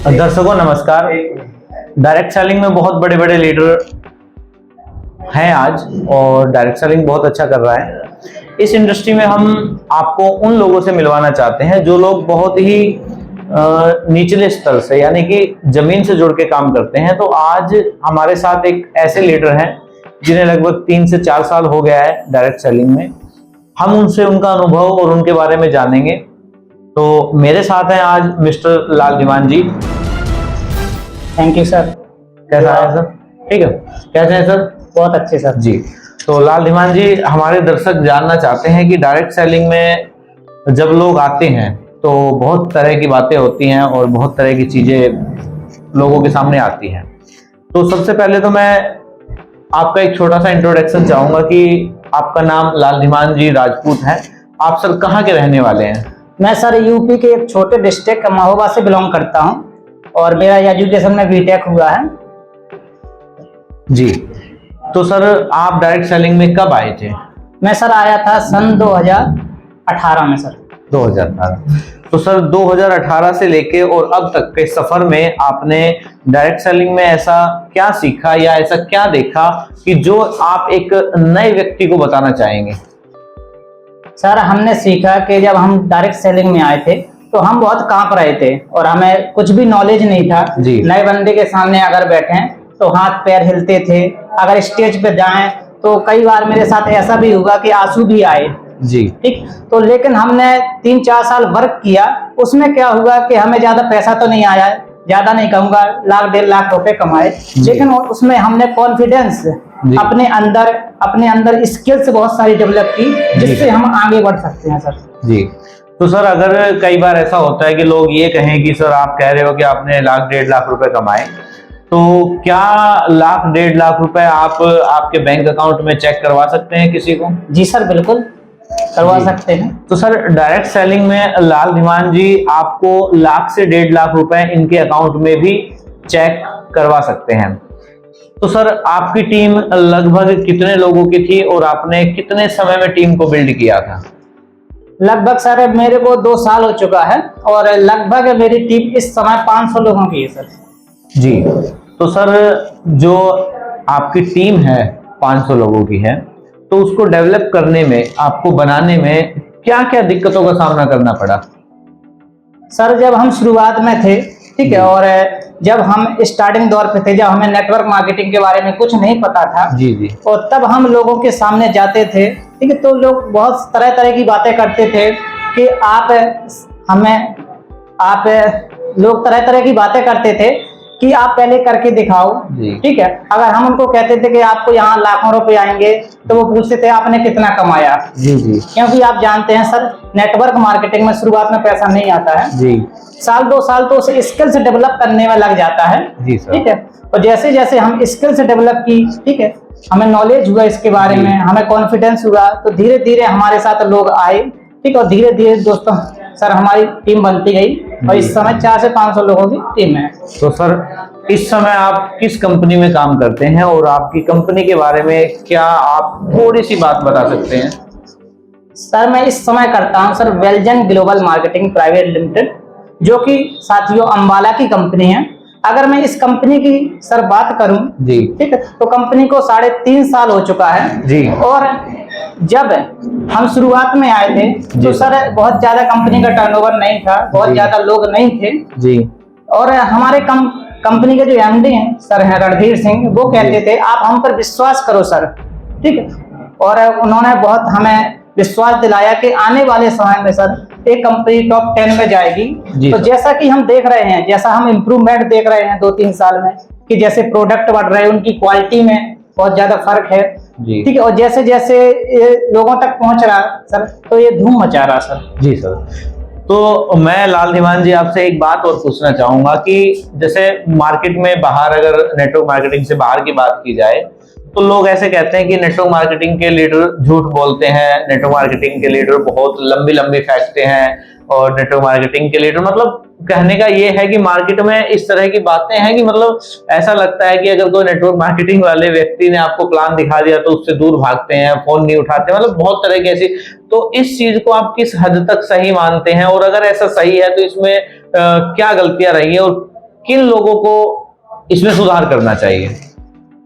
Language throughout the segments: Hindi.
दर्शकों नमस्कार। डायरेक्ट सेलिंग में बहुत बड़े बड़े लीडर हैं आज, और डायरेक्ट सेलिंग बहुत अच्छा कर रहा है। इस इंडस्ट्री में हम आपको उन लोगों से मिलवाना चाहते हैं जो लोग बहुत ही निचले स्तर से, यानी कि जमीन से जुड़ के काम करते हैं। तो आज हमारे साथ एक ऐसे लीडर हैं जिन्हें लगभग 3 से 4 साल हो गया है डायरेक्ट सेलिंग में। हम उनसे उनका अनुभव और उनके बारे में जानेंगे। तो मेरे साथ हैं आज mister Lal Dhiman ji. Thank you sir. कैसा है सर? ठीक है, कैसे हैं सर? बहुत अच्छे सर जी। तो लाल धीमान जी, हमारे दर्शक जानना चाहते हैं कि डायरेक्ट सेलिंग में जब लोग आते हैं तो बहुत तरह की बातें होती हैं और बहुत तरह की चीजें लोगों के सामने आती हैं। तो सबसे पहले तो मैं आपका एक छोटा सा इंट्रोडक्शन चाहूंगा कि आपका नाम लाल धीमान जी राजपूत है। आप सर कहाँ के रहने वाले हैं? मैं सर यूपी के एक छोटे डिस्ट्रिक्ट महोबा से बिलोंग करता हूं और मेरा एजुकेशन में बीटेक हुआ है। जी। तो सर आप डायरेक्ट सेलिंग में कब आए थे? मैं सर आया था सन 2018 में सर। 2018। तो सर 2018 से लेके और अब तक के सफर में आपने डायरेक्ट सेलिंग में ऐसा क्या सीखा या ऐसा क्या देखा कि जो आप एक नए व्यक्ति को बताना चाहेंगे? सर हमने सीखा कि जब हम डायरेक्ट सेलिंग में आए थे तो हम बहुत कांप रहे थे और हमें कुछ भी नॉलेज नहीं था। नए बंदे के सामने अगर बैठे तो हाथ पैर हिलते थे, अगर स्टेज पे जाएं तो कई बार मेरे साथ ऐसा भी हुआ कि आंसू भी आए। जी ठीक। तो लेकिन हमने 3-4 साल वर्क किया, उसमें क्या हुआ कि हमें ज्यादा पैसा तो नहीं आया, ज्यादा नहीं कहूंगा, 1-1.5 लाख रुपए कमाए, लेकिन उसमें हमने कॉन्फिडेंस अपने अंदर स्किल्स बहुत सारी डेवलप की जिससे हम आगे बढ़ सकते हैं सर। जी। तो सर अगर कई बार ऐसा होता है कि लोग ये कहें कि सर आप कह रहे हो कि आपने 1-1.5 लाख रुपए कमाए, तो क्या 1-1.5 लाख रुपए आप आपके बैंक अकाउंट में चेक करवा सकते हैं किसी को? जी सर बिल्कुल करवा सकते हैं। तो सर डायरेक्ट सेलिंग में लाल धीमान जी आपको 1 से 1.5 लाख रुपए इनके अकाउंट में भी चेक करवा सकते हैं। तो सर आपकी टीम लगभग कितने लोगों की थी और आपने कितने समय में टीम को बिल्ड किया था? लगभग सर मेरे को 2 साल हो चुका है और लगभग मेरी टीम इस समय 500 लोगों की है सर। जी। तो सर जो आपकी टीम है 500 लोगों की है, तो उसको डेवलप करने में, आपको बनाने में क्या क्या दिक्कतों का सामना करना पड़ा? सर जब हम शुरुआत में थे, ठीक है, और जब हम स्टार्टिंग दौर पे थे, जब हमें नेटवर्क मार्केटिंग के बारे में कुछ नहीं पता था, जी, और तब हम लोगों के सामने जाते थे, ठीक है, तो लोग बहुत तरह तरह की बातें करते थे कि लोग तरह तरह की बातें करते थे कि आप पहले करके दिखाओ, ठीक है। अगर हम उनको कहते थे कि आपको यहाँ लाखों रुपए आएंगे तो वो पूछते थे आपने कितना कमाया। जी जी। क्योंकि आप जानते हैं सर नेटवर्क मार्केटिंग में शुरुआत में पैसा नहीं आता है। जी। 1-2 साल तो उसे स्किल्स डेवलप करने में लग जाता है। जी सर। ठीक है। और जैसे जैसे हम स्किल्स डेवलप की, ठीक है, हमें नॉलेज हुआ इसके बारे में, हमें कॉन्फिडेंस हुआ, तो धीरे धीरे हमारे साथ लोग आए, ठीक, और धीरे धीरे दोस्तों सर हमारी टीम बनती गई और इस समय 400 से 500 लोगों की टीम है। तो सर इस समय आप किस कंपनी में काम करते हैं और आपकी कंपनी के बारे में क्या आप थोड़ी सी बात बता सकते हैं? सर मैं इस समय करता हूं sir Veljan global marketing private limited, जो कि साथियों अंबाला की कंपनी है। अगर मैं इस कंपनी की सर बात करूं, जी, ठीक है, तो कंपनी को 3.5 साल हो चुका है। जी। और जब हम शुरुआत में आए थे तो सर बहुत ज्यादा कंपनी का टर्नओवर नहीं था, बहुत ज्यादा लोग नहीं थे। जी। और हमारे कंपनी के जो एमडी हैं सर हैं रणधीर सिंह, वो कहते थे आप हम पर विश्वास करो सर, ठीक है, और उन्होंने बहुत हमें विश्वास दिलाया कि आने वाले समय में सर एक कंपनी टॉप 10 में जाएगी। तो जैसा कि हम देख रहे हैं, जैसा हम इम्प्रूवमेंट देख रहे हैं 2-3 साल में, कि जैसे प्रोडक्ट बढ़ रहे हैं, उनकी क्वालिटी में बहुत ज्यादा फर्क है, ठीक है, और जैसे जैसे ये लोगों तक पहुंच रहा सर, तो ये धूम मचा रहा सर। जी सर। तो मैं लाल धीमान जी आपसे एक बात और पूछना चाहूंगा कि जैसे मार्केट में बाहर, अगर नेटवर्क मार्केटिंग से बाहर की बात की जाए, तो लोग ऐसे कहते हैं कि नेटवर्क मार्केटिंग के लीडर झूठ बोलते हैं, नेटवर्क मार्केटिंग के लीडर बहुत लंबी लंबी फेंकते हैं, और नेटवर्क मार्केटिंग के लीडर, मतलब कहने का ये है कि मार्केट में इस तरह की बातें हैं कि मतलब ऐसा लगता है कि अगर कोई नेटवर्क मार्केटिंग वाले व्यक्ति ने आपको प्लान दिखा दिया तो उससे दूर भागते हैं, फोन नहीं उठाते, मतलब बहुत तरह की ऐसी। तो इस चीज को आप किस हद तक सही मानते हैं, और अगर ऐसा सही है तो इसमें क्या गलतियां रही है और किन लोगों को इसमें सुधार करना चाहिए?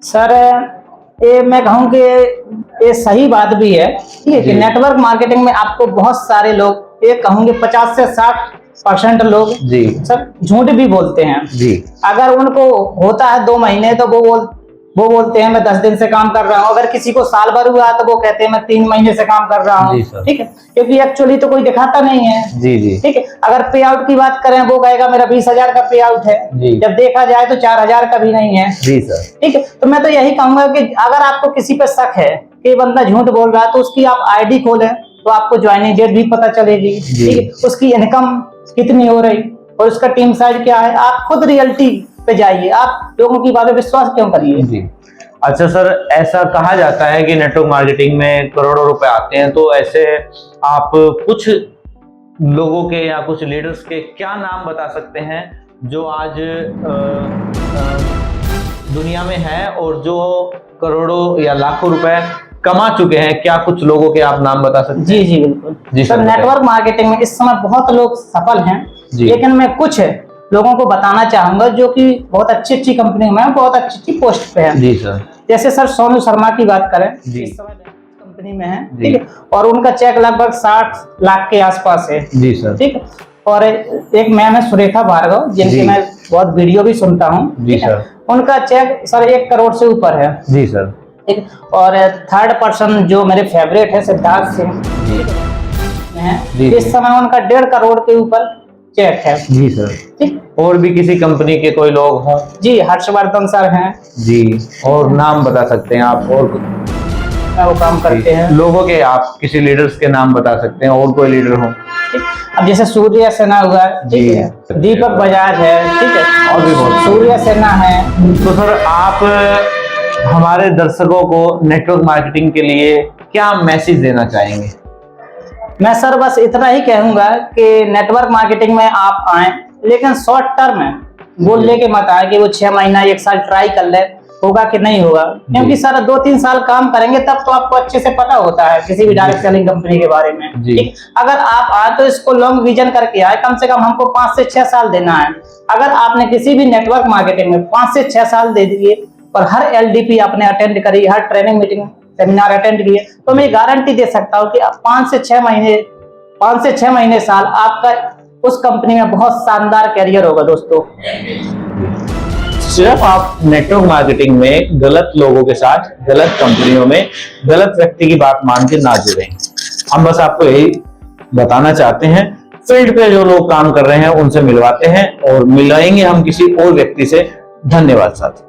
सर ये मैं कहूँ कि ये सही बात भी है, ठीक है, कि नेटवर्क मार्केटिंग में आपको बहुत सारे लोग, ये कहूँगे 50 से 60% लोग जी सर झूठ भी बोलते हैं जी। अगर उनको होता है 2 महीने तो वो बोलते हैं मैं 10 दिन से काम कर रहा हूँ। अगर किसी को साल भर हुआ तो वो कहते हैं मैं 3 महीने से काम कर रहा हूँ, ठीक है, क्योंकि एक्चुअली तो कोई दिखाता नहीं है। जी जी। ठीक है, अगर पे आउट की बात करें वो कहेगा मेरा 20,000 का पे आउट है, जब देखा जाए तो 4,000 का भी नहीं है। जी सर। ठीक है, तो मैं तो यही कहूंगा कि अगर आपको किसी पे शक है कि ये बंदा झूठ बोल रहा है तो उसकी आप आईडी खोलें तो आपको ज्वाइनिंग डेट भी पता चलेगी, ठीक है, उसकी इनकम कितनी हो रही और उसका टीम साइज क्या है। आप खुद रियलिटी पे जाइए, आप लोगों की बातें विश्वास क्यों करिए। जी। अच्छा सर, ऐसा कहा जाता है कि नेटवर्क मार्केटिंग में करोड़ों रुपए आते हैं, तो ऐसे आप कुछ लोगों के या कुछ लीडर्स के क्या नाम बता सकते हैं जो आज दुनिया में है और जो करोड़ों या लाखों रुपए कमा चुके हैं? क्या कुछ लोगों के आप नाम बता सकते हैं? जी जी बिल्कुल जी सर। नेटवर्क मार्केटिंग में इस समय बहुत लोग सफल हैं, लेकिन मैं कुछ लोगों को बताना चाहूंगा जो कि बहुत अच्छी अच्छी कंपनी में बहुत अच्छी अच्छी पोस्ट पे है। जी सर। जैसे सर सोनू शर्मा की बात करें, इस समय कंपनी में है, ठीक है, और उनका चेक लगभग 60 लाख के आसपास है। जी सर। ठीक है, और एक मैम है सुरेखा भार्गव जिनकी मैं बहुत वीडियो भी सुनता हूँ। जी सर। उनका चेक सर 1 करोड़ से ऊपर है। जी सर। ठीक, और थर्ड पर्सन जो मेरे फेवरेट है सिद्धार्थ सिंह है, इस समय उनका 1.5 करोड़ के ऊपर चेक है। जी सर। ठीक, और भी किसी कंपनी के कोई लोग हों? जी हर्षवर्धन सर हैं। जी, और नाम बता सकते हैं आप? और वो काम करते हैं लोगों के, आप किसी लीडर्स के नाम बता सकते हैं और कोई लीडर हो? अब जैसे सूर्य सेना हुआ, ठीक है, दीपक बजाज है, ठीक है, और भी बहुत सूर्य सेना है। तो सर आप हमारे दर्शकों को नेटवर्क मार्केटिंग के लिए क्या मैसेज देना चाहेंगे? मैं सर बस इतना ही कहूंगा कि नेटवर्क मार्केटिंग में आप आए, लेकिन शॉर्ट टर्म में गोल लेके मत आए कि वो 6 महीना 1 साल ट्राई कर ले, होगा कि नहीं होगा, क्योंकि सर 2-3 साल काम करेंगे तब तो आपको अच्छे से पता होता है किसी भी डायरेक्ट सेलिंग कंपनी के बारे में। ठीक, अगर आप आए तो इसको लॉन्ग विजन करके आए, कम से कम हमको 5 से 6 साल देना है। अगर आपने किसी भी नेटवर्क मार्केटिंग में 5 से 6 साल दे दिए और हर LDP आपने अटेंड करी, her training meeting seminar attend किए, तो मैं गारंटी दे सकता हूँ कि 5 से 6 महीने साल आपका उस कंपनी में बहुत शानदार कैरियर होगा दोस्तों। सिर्फ आप नेटवर्क मार्केटिंग में गलत लोगों के साथ, गलत कंपनियों में, गलत व्यक्ति की बात मान के ना जुड़ें। हम बस आपको यही बताना चाहते हैं, फील्ड पे जो लोग काम कर रहे हैं उनसे मिलवाते हैं और मिलाएंगे हम किसी और व्यक्ति से। धन्यवाद साथ।